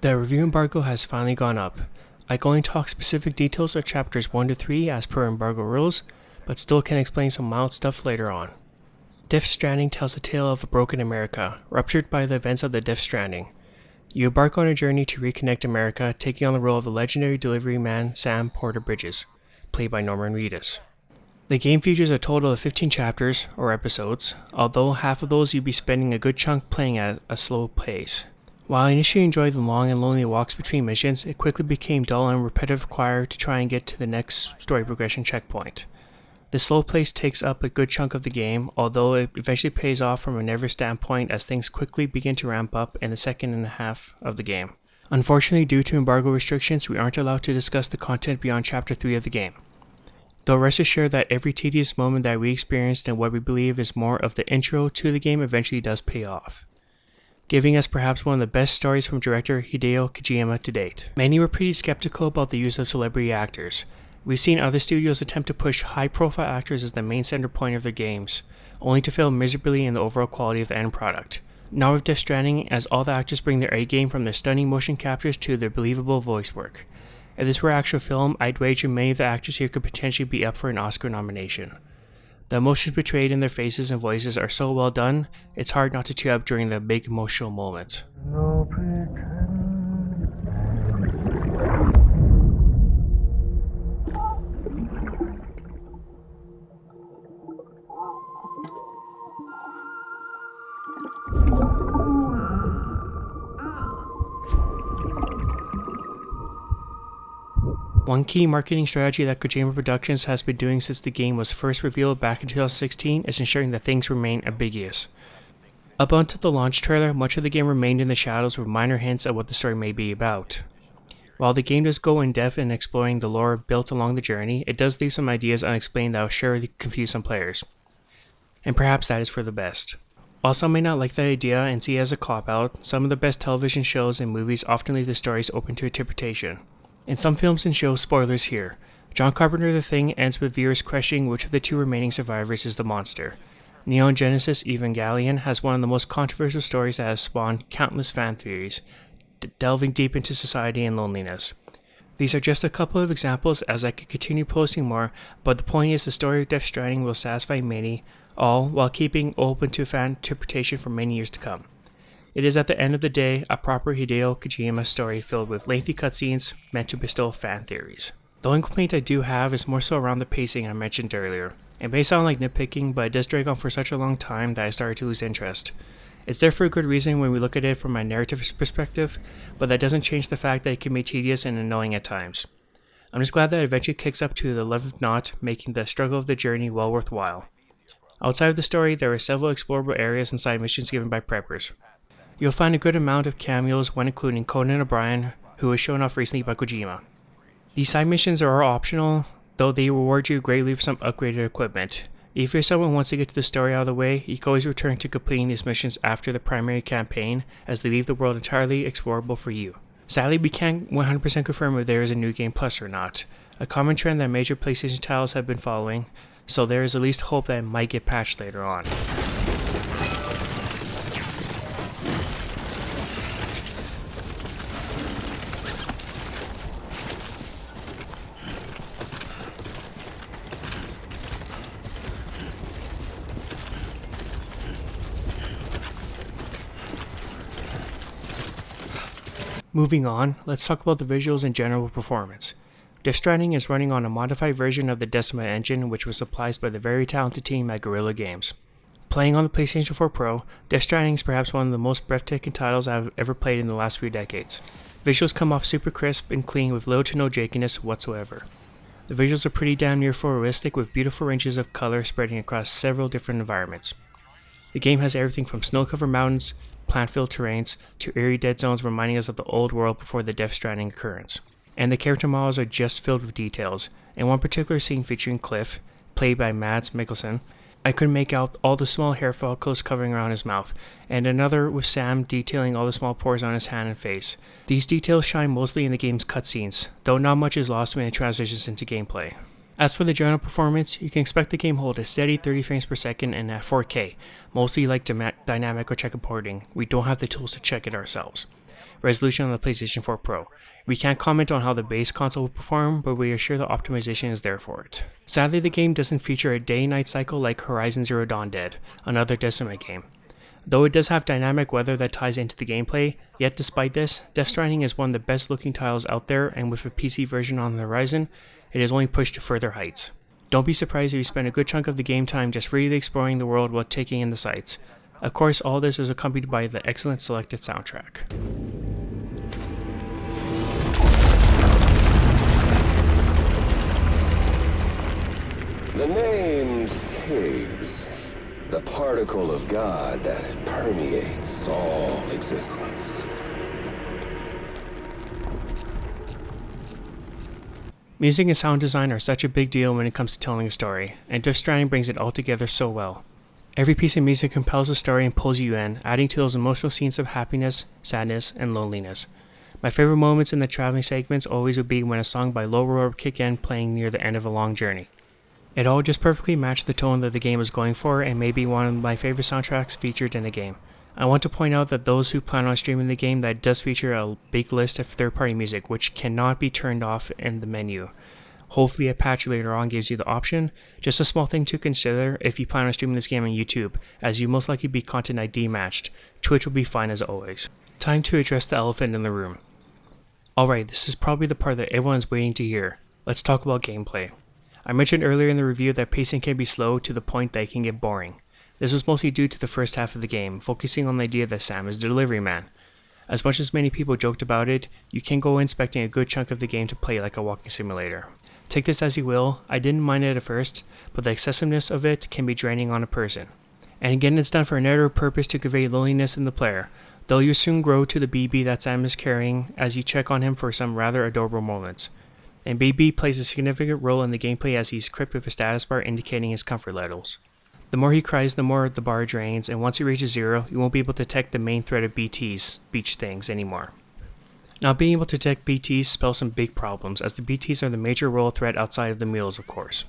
The review embargo has finally gone up. I can only talk specific details of chapters 1 to 3 as per embargo rules, but still can explain some mild stuff later on. Death Stranding tells a tale of a broken America, ruptured by the events of the Death Stranding. You embark on a journey to reconnect America, taking on the role of the legendary delivery man Sam Porter Bridges, played by Norman Reedus. The game features a total of 15 chapters, or episodes, although half of those you'll be spending a good chunk playing at a slow pace. While I initially enjoyed the long and lonely walks between missions, it quickly became dull and repetitive required to try and get to the next story progression checkpoint. The slow pace takes up a good chunk of the game, although it eventually pays off from a nervous standpoint as things quickly begin to ramp up in the second and a half of the game. Unfortunately, due to embargo restrictions, we aren't allowed to discuss the content beyond Chapter 3 of the game. Though rest assured that every tedious moment that we experienced and what we believe is more of the intro to the game eventually does pay off, giving us perhaps one of the best stories from director Hideo Kojima to date. Many were pretty skeptical about the use of celebrity actors. We've seen other studios attempt to push high-profile actors as the main center point of their games, only to fail miserably in the overall quality of the end product. Not with Death Stranding, as all the actors bring their A-game from their stunning motion captures to their believable voice work. If this were actual film, I'd wager many of the actors here could potentially be up for an Oscar nomination. The emotions portrayed in their faces and voices are so well done, it's hard not to tear up during the big emotional moments. One key marketing strategy that Kojima Productions has been doing since the game was first revealed back in 2016 is ensuring that things remain ambiguous. Up until the launch trailer, much of the game remained in the shadows with minor hints at what the story may be about. While the game does go in depth in exploring the lore built along the journey, it does leave some ideas unexplained that will surely confuse some players. And perhaps that is for the best. While some may not like the idea and see it as a cop-out, some of the best television shows and movies often leave the stories open to interpretation. In some films and shows, spoilers here, John Carpenter's The Thing ends with viewers questioning which of the two remaining survivors is the monster. Neon Genesis Evangelion has one of the most controversial stories that has spawned countless fan theories, delving deep into society and loneliness. These are just a couple of examples, as I could continue posting more, but the point is the story of Death Stranding will satisfy many, all while keeping open to fan interpretation for many years to come. It is at the end of the day a proper Hideo Kojima story filled with lengthy cutscenes meant to bestow fan theories. The only complaint I do have is more so around the pacing I mentioned earlier. It may sound like nitpicking, but it does drag on for such a long time that I started to lose interest. It's there for a good reason when we look at it from a narrative perspective, but that doesn't change the fact that it can be tedious and annoying at times. I'm just glad that it eventually kicks up to the 11th knot, making the struggle of the journey well worthwhile. Outside of the story, there are several explorable areas and side missions given by preppers. You'll find a good amount of cameos when including Conan O'Brien, who was shown off recently by Kojima. These side missions are all optional, though they reward you greatly for some upgraded equipment. If you're someone who wants to get to the story out of the way, you can always return to completing these missions after the primary campaign, as they leave the world entirely explorable for you. Sadly, we can't 100% confirm if there is a New Game Plus or not, a common trend that major PlayStation titles have been following, so there is at least hope that it might get patched later on. Moving on, let's talk about the visuals and general performance. Death Stranding is running on a modified version of the Decima engine, which was supplied by the very talented team at Guerrilla Games. Playing on the PlayStation 4 Pro, Death Stranding is perhaps one of the most breathtaking titles I've ever played in the last few decades. Visuals come off super crisp and clean with little to no jankiness whatsoever. The visuals are pretty damn near photorealistic with beautiful ranges of color spreading across several different environments. The game has everything from snow-covered mountains, plant-filled terrains, to eerie dead zones reminding us of the old world before the Death Stranding occurrence. And the character models are just filled with details. In one particular scene featuring Cliff, played by Mads Mikkelsen, I couldn't make out all the small hair follicles covering around his mouth, and another with Sam detailing all the small pores on his hand and face. These details shine mostly in the game's cutscenes, though not much is lost when it transitions into gameplay. As for the general performance, you can expect the game to hold a steady 30 frames per second and at 4K, mostly like dynamic or checkerboarding. We don't have the tools to check it ourselves. resolution on the PlayStation 4 Pro. We can't comment on how the base console will perform, but we are sure the optimization is there for it. Sadly, the game doesn't feature a day-night cycle like Horizon Zero Dawn did, another Decima game. Though it does have dynamic weather that ties into the gameplay, yet despite this, Death Stranding is one of the best looking titles out there, and with a PC version on the horizon, it is only pushed to further heights. Don't be surprised if you spend a good chunk of the game time just freely exploring the world while taking in the sights. Of course, all this is accompanied by the excellent selected soundtrack. The name's Higgs, the particle of God that permeates all existence. Music and sound design are such a big deal when it comes to telling a story, and Death Stranding brings it all together so well. Every piece of music compels the story and pulls you in, adding to those emotional scenes of happiness, sadness, and loneliness. My favorite moments in the traveling segments always would be when a song by Low Roar would kick in playing near the end of a long journey. It all just perfectly matched the tone that the game was going for and may be one of my favorite soundtracks featured in the game. I want to point out that those who plan on streaming the game, that does feature a big list of third-party music which cannot be turned off in the menu. Hopefully a patch later on gives you the option. Just a small thing to consider if you plan on streaming this game on YouTube, as you most likely be content ID matched. Twitch will be fine as always. Time to address the elephant in the room. Alright, this is probably the part that everyone's waiting to hear. Let's talk about gameplay. I mentioned earlier in the review that pacing can be slow to the point that it can get boring. This was mostly due to the first half of the game, focusing on the idea that Sam is the delivery man. As much as many people joked about it, you can go in expecting a good chunk of the game to play like a walking simulator. Take this as you will, I didn't mind it at first, but the excessiveness of it can be draining on a person. And again, it's done for a narrow purpose to convey loneliness in the player, though you soon grow to the BB that Sam is carrying as you check on him for some rather adorable moments. And BB plays a significant role in the gameplay as he's equipped with a status bar indicating his comfort levels. The more he cries, the more the bar drains, and once he reaches 0, you won't be able to detect the main threat of BTs, beach things, anymore. Not being able to detect BTs spells some big problems, as the BTs are the major role threat outside of the mules, of course.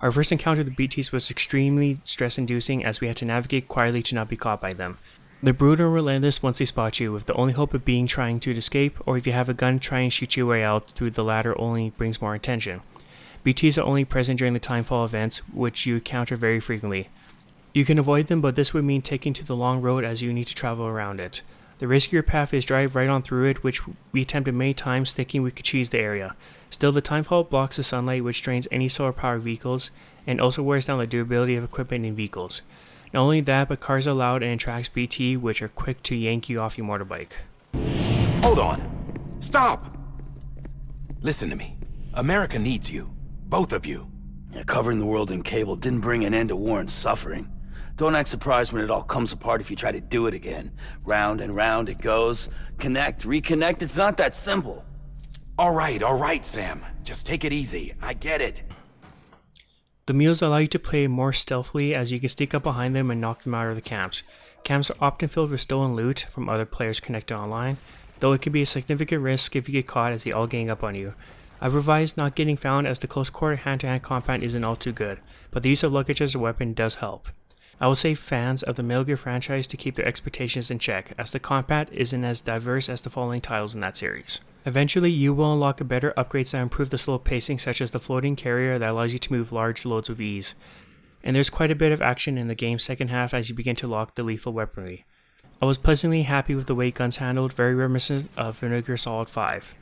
Our first encounter with the BTs was extremely stress-inducing as we had to navigate quietly to not be caught by them. They're brutal and relentless once they spot you, with the only hope of being trying to escape, or if you have a gun, try and shoot your way out through the latter only brings more attention. BTs are only present during the timefall events, which you encounter very frequently. You can avoid them, but this would mean taking to the long road as you need to travel around it. The riskier path is drive right on through it, which we attempted many times thinking we could cheese the area. Still, the timefall blocks the sunlight, which drains any solar-powered vehicles, and also wears down the durability of equipment in vehicles. Not only that, but cars are loud and attracts BT, which are quick to yank you off your motorbike. Hold on. Stop! Listen to me. America needs you. Both of you. Yeah, covering the world in cable didn't bring an end to war and suffering. Don't act surprised when it all comes apart if you try to do it again. Round and round it goes. Connect, reconnect, it's not that simple. All right, Sam. Just take it easy. I get it. The mules allow you to play more stealthily as you can sneak up behind them and knock them out of the camps. Camps are often filled with stolen loot from other players connected online, though it can be a significant risk if you get caught as they all gang up on you. I've revised not getting found as the close quarter hand-to-hand combat isn't all too good, but the use of luggage as a weapon does help. I will say fans of the Metal Gear franchise to keep their expectations in check, as the combat isn't as diverse as the following titles in that series. Eventually, you will unlock a better upgrades that improve the slow pacing, such as the floating carrier that allows you to move large loads with ease. And there's quite a bit of action in the game's second half as you begin to lock the lethal weaponry. I was pleasantly happy with the way guns handled, very reminiscent of Metal Gear Solid 5.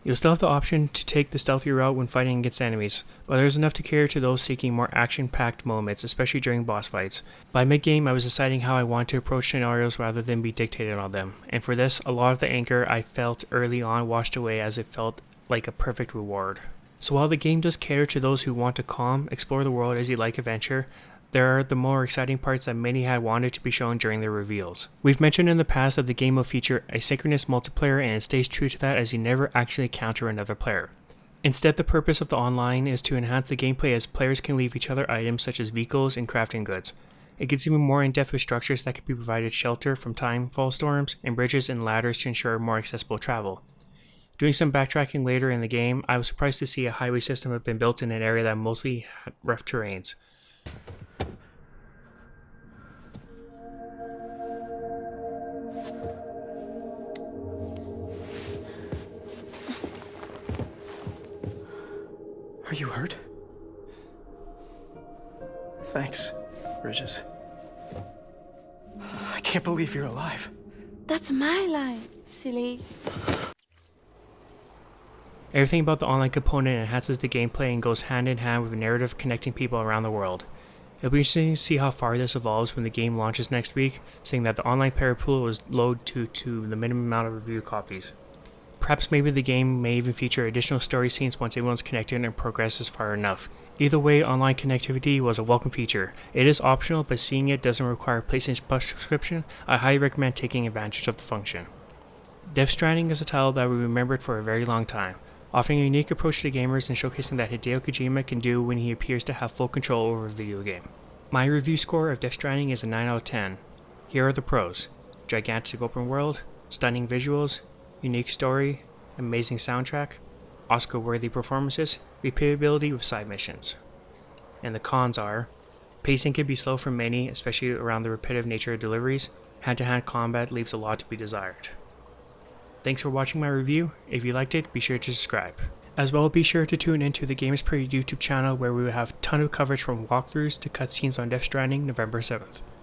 You'll still have the option to take the stealthy route when fighting against enemies, but there's enough to cater to those seeking more action-packed moments, especially during boss fights. By mid-game, I was deciding how I wanted to approach scenarios rather than be dictated on them, and for this, a lot of the anger I felt early on washed away as it felt like a perfect reward. So while the game does cater to those who want to calm, explore the world as you like adventure, there are the more exciting parts that many had wanted to be shown during their reveals. We've mentioned in the past that the game will feature asynchronous multiplayer, and it stays true to that as you never actually encounter another player. Instead, the purpose of the online is to enhance the gameplay as players can leave each other items such as vehicles and crafting goods. It gets even more in-depth with structures that can be provided shelter from timefall storms and bridges and ladders to ensure more accessible travel. Doing some backtracking later in the game, I was surprised to see a highway system had been built in an area that mostly had rough terrains. Are you hurt? Thanks, Bridges. I can't believe you're alive. That's my life, silly. Everything about the online component enhances the gameplay and goes hand in hand with a narrative connecting people around the world. It'll be interesting to see how far this evolves when the game launches next week, seeing that the online player pool is low to the minimum amount of review copies. Perhaps maybe the game may even feature additional story scenes once everyone's connected and progresses far enough. Either way, online connectivity was a welcome feature. It is optional, but seeing it doesn't require a PlayStation Plus subscription, I highly recommend taking advantage of the function. Death Stranding is a title that we remembered for a very long time, offering a unique approach to gamers and showcasing that Hideo Kojima can do when he appears to have full control over a video game. My review score of Death Stranding is a 9 out of 10. Here are the pros: gigantic open world, stunning visuals, unique story, amazing soundtrack, Oscar-worthy performances, replayability with side missions. And the cons are: pacing can be slow for many, especially around the repetitive nature of deliveries. Hand-to-hand combat leaves a lot to be desired. Thanks for watching my review. If you liked it, be sure to subscribe. As well, be sure to tune into the Games Per YouTube channel, where we will have a ton of coverage from walkthroughs to cutscenes on Death Stranding November 7th.